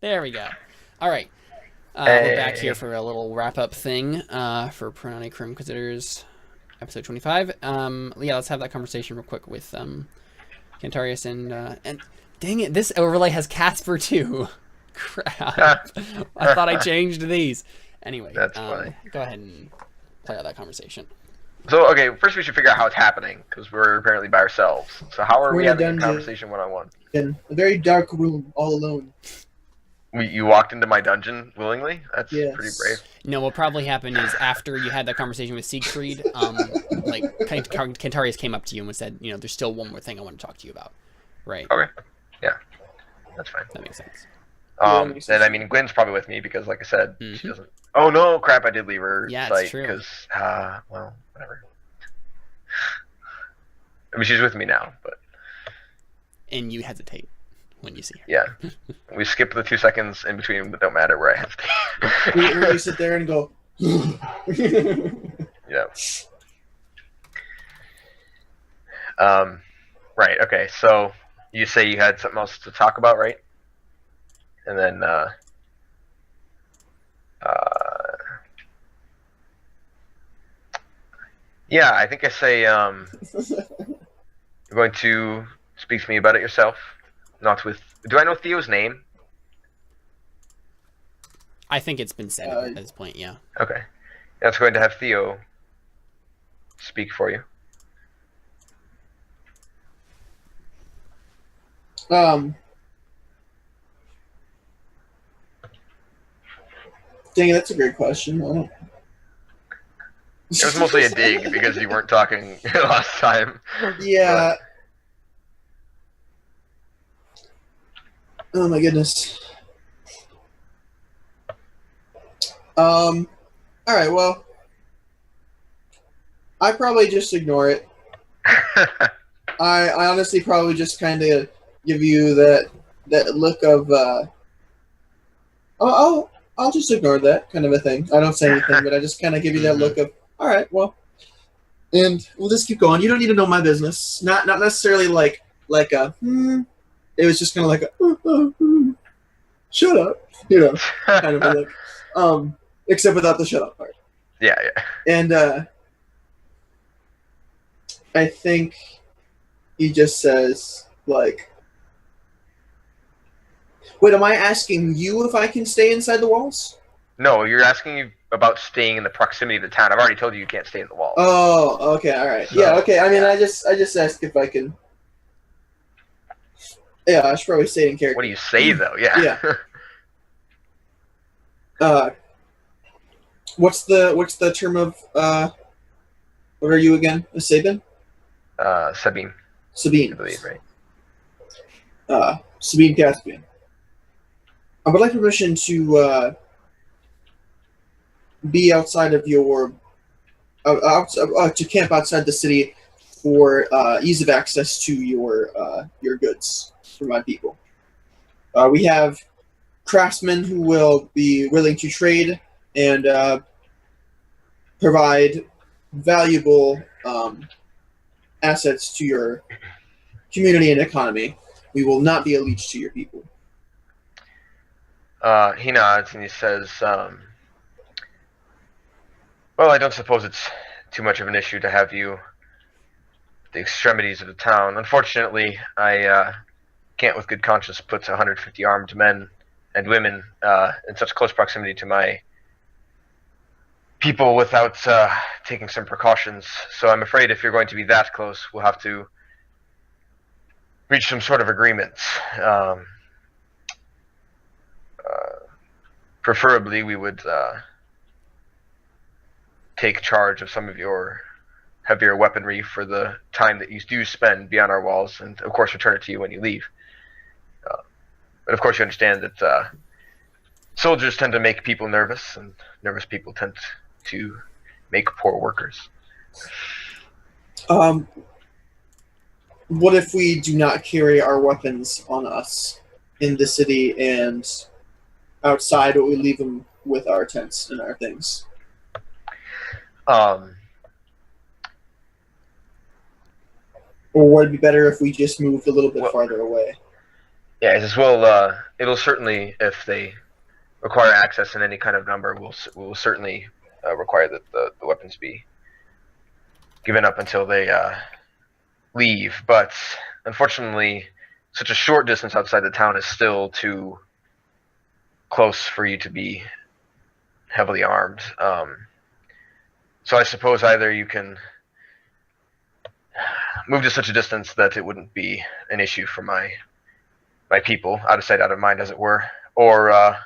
There we go. All right. We're back here for a little wrap-up thing for Crow Inquisitors, episode 25. Let's have that conversation real quick with Cantarius and dang it, this overlay has Casper too. Crap. I thought I changed these. Anyway, That's funny. Go ahead and play out that conversation. So, okay, first we should figure out how it's happening, because we're apparently by ourselves. So how are we having a conversation one-on-one? In a very dark room, all alone. You walked into my dungeon willingly? That's pretty brave. No, what probably happened is after you had that conversation with Siegfried, Cantarius came up to you and said, there's still one more thing I want to talk to you about. Right. Okay. Yeah. That's fine. That makes sense. And I mean, Gwen's probably with me because, like I said, she doesn't... Oh, no, crap, I did leave her site. It's true. Because, well, whatever. I mean, she's with me now, but... And you hesitate when you see her. Yeah. We skip the 2 seconds in between that don't matter where I hesitate. we sit there and go... Yeah. Right, okay, so you say you had something else to talk about, right? And then, yeah, I think I say, you're going to speak to me about it yourself, not with... Do I know Theo's name? I think it's been said at this point, yeah. Okay. That's going to have Theo speak for you. Dang it, that's a great question. It was mostly a dig because you weren't talking last time. Yeah. But... Oh my goodness. Alright, well, I probably just ignore it. I honestly probably just kind of give you that look of, I'll just ignore that kind of a thing. I don't say anything, but I just kind of give you that look of, alright, well, and we'll just keep going. You don't need to know my business. Not necessarily like a, it was just kind of like a, shut up, kind of a look. Except without the shut up part. Yeah. And I think he just says, like, wait, am I asking you if I can stay inside the walls? No, you're asking you about staying in the proximity of the town. I've already told you can't stay in the walls. Oh, okay, all right. So, yeah, okay. I mean, I just asked if I can. Yeah, I should probably stay in character. What do you say, though? Yeah. Yeah. What's the term of what are you again? A Sabin? Sabine. Sabine. I believe, right? Sabine Caspian. I would like permission to be outside of your to camp outside the city for ease of access to your goods for my people. We have craftsmen who will be willing to trade and provide valuable assets to your community and economy. We will not be a leech to your people. He nods and he says, well, I don't suppose it's too much of an issue to have you at the extremities of the town. Unfortunately, I can't with good conscience put 150 armed men and women in such close proximity to my people without taking some precautions. So I'm afraid if you're going to be that close, we'll have to reach some sort of agreement. Preferably, we would take charge of some of your heavier weaponry for the time that you do spend beyond our walls, and of course return it to you when you leave. But of course you understand that soldiers tend to make people nervous, and nervous people tend to make poor workers. What if we do not carry our weapons on us in the city and outside, but we leave them with our tents and our things? Or would it be better if we just moved a little bit farther away? Yeah, as well. It'll certainly, if they require access in any kind of number, will certainly require that the weapons be given up until they leave. But unfortunately, such a short distance outside the town is still too close for you to be heavily armed. So I suppose either you can move to such a distance that it wouldn't be an issue for my people, out of sight, out of mind, as it were, or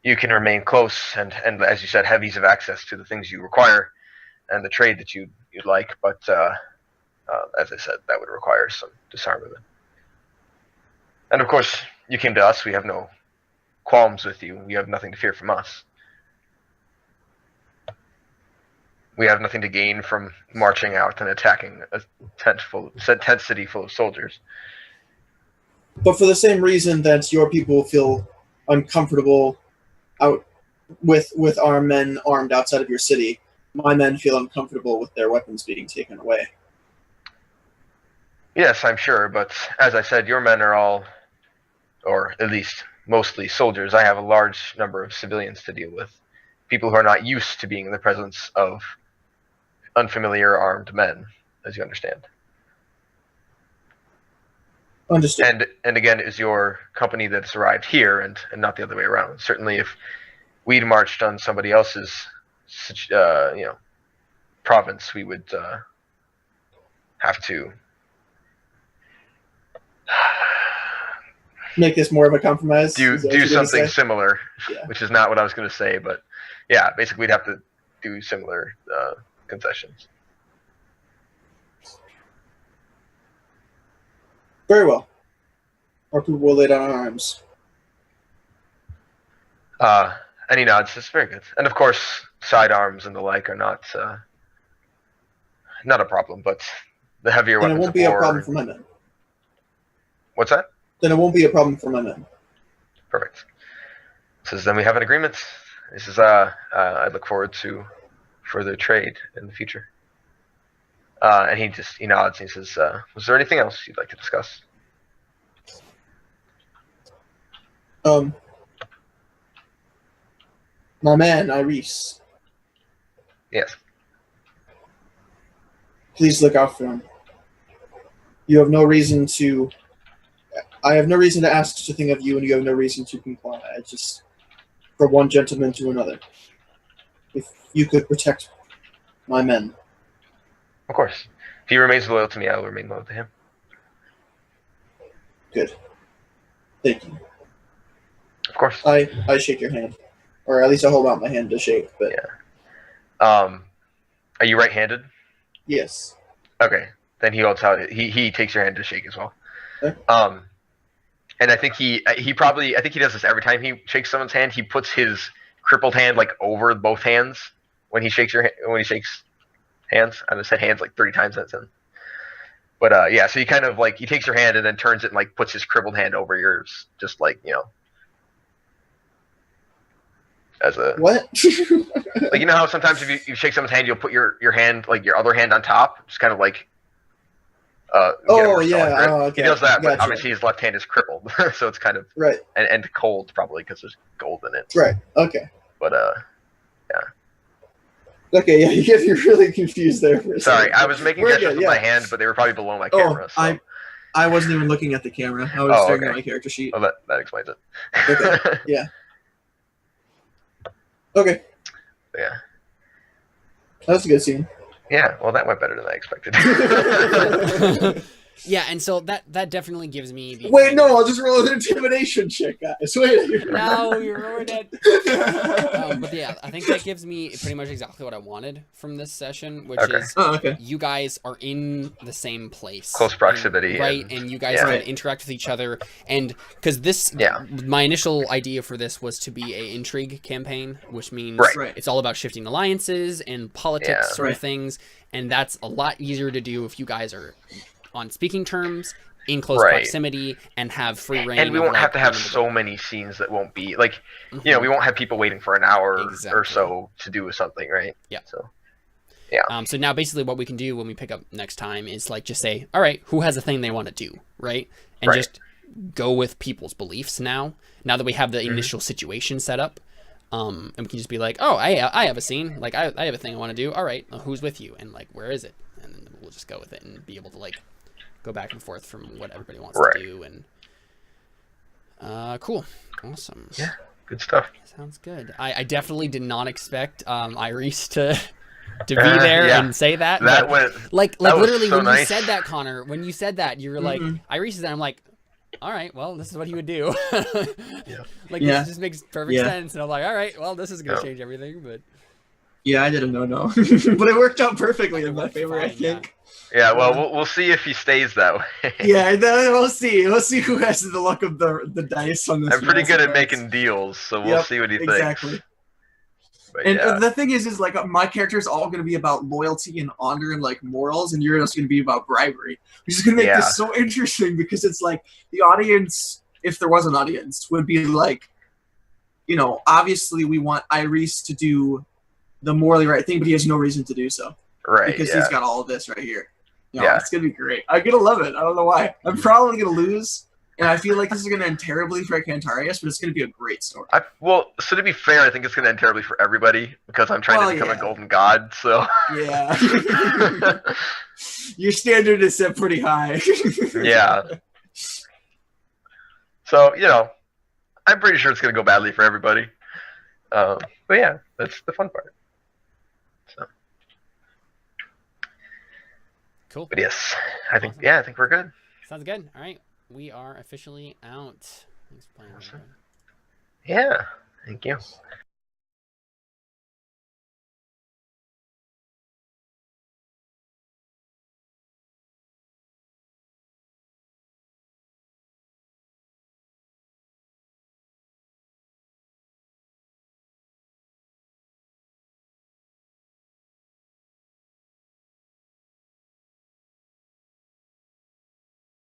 you can remain close and as you said, have ease of access to the things you require and the trade that you'd like. But as I said, that would require some disarmament. And of course, you came to us. We have no qualms with you. You have nothing to fear from us. We have nothing to gain from marching out and attacking a tent city full of soldiers. But for the same reason that your people feel uncomfortable out with our men armed outside of your city, my men feel uncomfortable with their weapons being taken away. Yes, I'm sure, but as I said, your men are all, or at least mostly, soldiers. I have a large number of civilians to deal with, people who are not used to being in the presence of unfamiliar armed men, as you understand. Understood. And again, it is your company that's arrived here, and not the other way around. Certainly, if we'd marched on somebody else's, province, we would have to make this more of a compromise. Do something similar, yeah. Which is not what I was going to say, but yeah, basically we'd have to do similar concessions. Very well. Our people will lay down arms. And he nods. It's very good. And of course, sidearms and the like are not a problem, but the heavier weapons. Then it won't be a problem for my men. What's that? Then it won't be a problem for my men. Perfect. Says then we have an agreement. This is I look forward to further trade in the future. And he nods and he says, was there anything else you'd like to discuss? My man, Iris. Yes. Please look out for him. You have no reason to... I have no reason to ask such a thing of you, and you have no reason to comply. I just... from one gentleman to another. If you could protect my men. Of course. If he remains loyal to me, I will remain loyal to him. Good. Thank you. Of course. I shake your hand. Or at least I hold out my hand to shake, but... Yeah. Are you right-handed? Yes. Okay. Then he holds out. He takes your hand to shake as well. Okay. And I think he does this every time he shakes someone's hand. He puts his crippled hand like over both hands when he shakes hands. I just said hands like 30 times that sentence. But yeah, so he kind of like he takes your hand and then turns it and like puts his crippled hand over yours, just like as a what? Like how sometimes if you shake someone's hand, you'll put your hand like your other hand on top, just kind of like. Oh yeah, right? okay. He does that, Gotcha. but obviously his left hand is crippled, so it's kind of right and cold probably because there's gold in it. Right. Okay. But yeah. Okay, yeah, you get me really confused there for a Sorry, second. I was making gestures with my hand, but they were probably below my camera. So. I wasn't even looking at the camera. I was staring at my character sheet. Well, that explains it. Okay. Yeah. Okay. Yeah. That was a good scene. Yeah, well, that went better than I expected. Yeah, and so that definitely gives me the... Wait, no, I'll just roll an intimidation check, guys. Wait. No, you're ruined it. But yeah, I think that gives me pretty much exactly what I wanted from this session, which is you guys are in the same place. Close proximity. And you guys can interact with each other. And because my initial idea for this was to be a intrigue campaign, which means it's all about shifting alliances and politics sort of things. And that's a lot easier to do if you guys are on speaking terms, in close proximity, and have free reign. And we won't have to have so many scenes that won't be like, we won't have people waiting for an hour or so to do something, right? Yeah. So, yeah. So now basically what we can do when we pick up next time is like just say, all right, who has a thing they want to do, right? And just go with people's beliefs now that we have the initial situation set up. And we can just be like, oh, I have a scene, like I have a thing I want to do. All right, who's with you, and like where is it? And then we'll just go with it and be able to like go back and forth from what everybody wants to do. And cool, awesome. Yeah, good stuff. Sounds good. I definitely did not expect Iris to be there and say that. That went like that literally so when nice. you said that, Connor. When you said that, you were like, Iris is there. I'm like, all right, well, this is what he would do. Like this just makes perfect sense. And I'm like, all right, well, this is gonna change everything. But yeah, I didn't know, but it worked out perfectly in my favor, I think. Yeah, well, we'll see if he stays that way. Yeah, we'll see. We'll see who has the luck of the dice on this. I'm pretty good at making deals, so we'll see what he thinks. Exactly. But and the thing is like my character is all going to be about loyalty and honor and like morals, and you're just going to be about bribery, which is going to make this so interesting because it's like the audience, if there was an audience, would be like, you know, obviously we want Iris to do the morally right thing, but he has no reason to do so. Right. Because he's got all of this right here. You know, it's going to be great. I'm going to love it. I don't know why. I'm probably going to lose. And I feel like this is going to end terribly for Cantarius, but it's going to be a great story. Well, so to be fair, I think it's going to end terribly for everybody because I'm trying to become a golden god. So yeah, your standard is set pretty high. Yeah. So I'm pretty sure it's going to go badly for everybody. But yeah, that's the fun part. So. Cool. But yes, I think we're good. Sounds good. All right. We are officially out. Thanks for playing. Yeah, thank you.